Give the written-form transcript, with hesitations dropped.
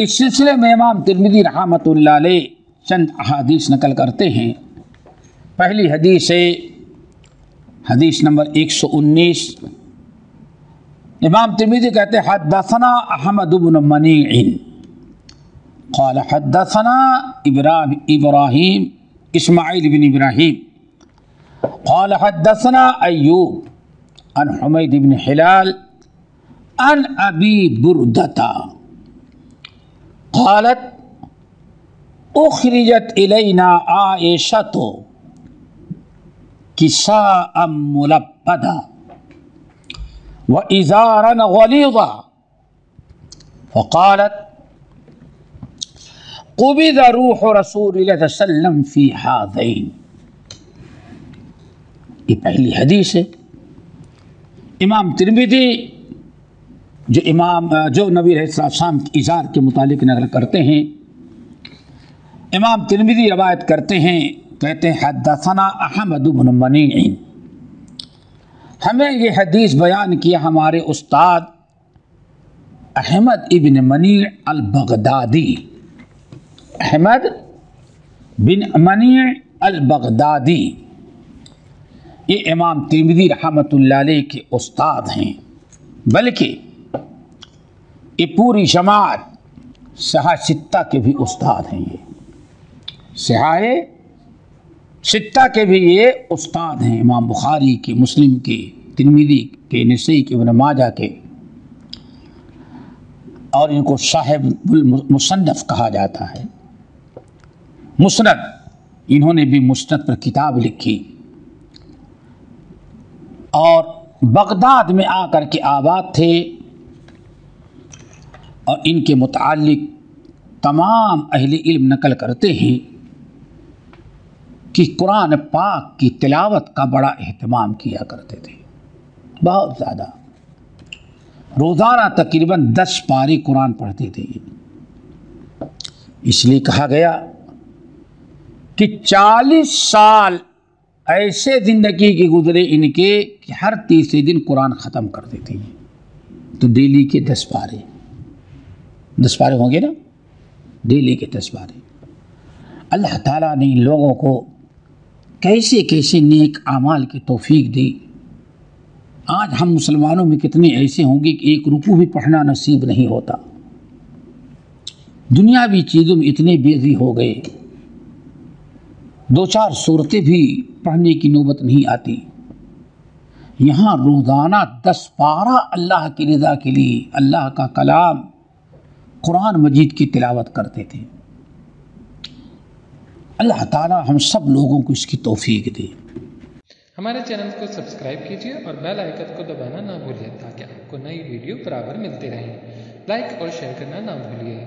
اس سلسلے میں امام ترمذی رحمۃ اللہ علیہ چند احادیث نقل کرتے ہیں۔ پہلی حدیث ہے حدیث نمبر 119۔ امام ترمذی کہتے ہیں حدثنا احمد بن منیع قال حدثنا ابراہیم اسماعیل بن ابراہیم قال حدثنا ایوب عن حمید بن حلال عن ابی بردۃ قالت اخرجت الینا عائشۃ کساء ملبدا وازارا غلیظا فقالت قبض روح رسول اللہ صلی اللہ علیہ وسلم فی ہذین۔ یہ پہلی حدیث ہے۔ امام ترمذی جو نبی علیہ السلام کی ازار کے متعلق نقل کرتے ہیں، امام ترمذی روایت کرتے ہیں، کہتے ہیں حدثنا احمد بن منیع، ہمیں یہ حدیث بیان کیا ہمارے استاد احمد ابن منیع البغدادی، احمد بن منیع البغدادی، یہ امام ترمذی رحمۃ اللہ علیہ کے استاد ہیں، بلکہ یہ پوری جماعت صحاح ستہ کے بھی استاد ہیں۔ یہ صحاح ستہ کے بھی یہ استاد ہیں، امام بخاری کے، مسلم کے، ترمذی کے، نسائی کے، ابن ماجہ کے، اور ان کو صاحب المصنف کہا جاتا ہے۔ مسند، انہوں نے بھی مسند پر کتاب لکھی اور بغداد میں آ کر کے آباد تھے، اور ان کے متعلق تمام اہل علم نقل کرتے ہیں کہ قرآن پاک کی تلاوت کا بڑا اہتمام کیا کرتے تھے، بہت زیادہ، روزانہ تقریباً 10 پارے قرآن پڑھتے تھے۔ اس لیے کہا گیا کہ 40 سال ایسے زندگی کے گزرے ان کے کہ ہر تیسرے دن قرآن ختم کر دیتے ہیں۔ تو ڈیلی کے 10 پارے ہوں گے نا، ڈیلی کے 10 پارے۔ اللہ تعالیٰ نے ان لوگوں کو کیسے کیسے نیک اعمال کی توفیق دی۔ آج ہم مسلمانوں میں کتنے ایسے ہوں گے کہ ایک رکوع بھی پڑھنا نصیب نہیں ہوتا، دنیاوی چیزوں میں اتنے بیزی ہو گئے، 2-4 سورتیں بھی پڑھنے کی نوبت نہیں آتی۔ یہاں روزانہ 10 پارہ اللہ کی رضا کے لیے اللہ کا کلام قرآن مجید کی تلاوت کرتے تھے۔ اللہ تعالی ہم سب لوگوں کو اس کی توفیق دے۔ ہمارے چینل کو سبسکرائب کیجیے اور بیل آئیکن کو دبانا نہ بھولیں تاکہ آپ کو نئی ویڈیو برابر ملتے رہیں۔ لائک اور شیئر کرنا نہ بھولیے۔